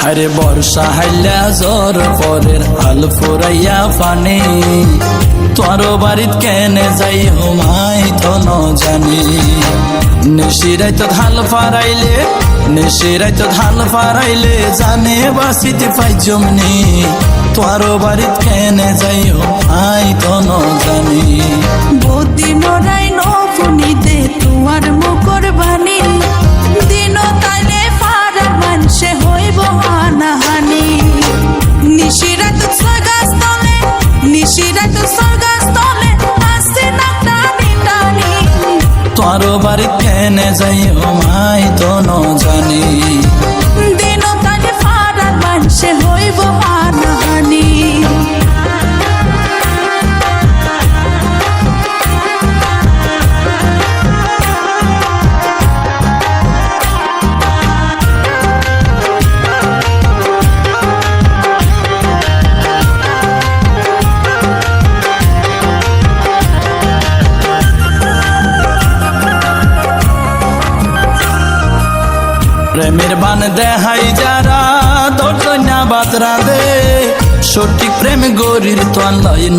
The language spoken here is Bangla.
আরে বর্ষা হাইলা জ্বর পরের হাল ফুরাইয়া পানি তোর বাড়িত কেনে যাই হুমাই তো ন জানি নিশিরাই তো ধাল ফারাইলে জানে বাসিতে পাই জমনি তোর বাড়িত কেনে যাই হুমাই তো ন জানি বদি নরাই নফুনিতে তোমার মুখর বাণী দিন তাইলে ফারার মানসে হইব হানাহানি নিশিরাত স্বর্গাস্তলে আসছে না টানি টানি তোর বাড়িত কেনে যাই হুমাই তো ন জানি দিন তাইলে ফারার মানসে হইব হানাহানি প্রেমের বান দেহাই যারা দোটনা বাতরা দে সঠিক প্রেম গরির তো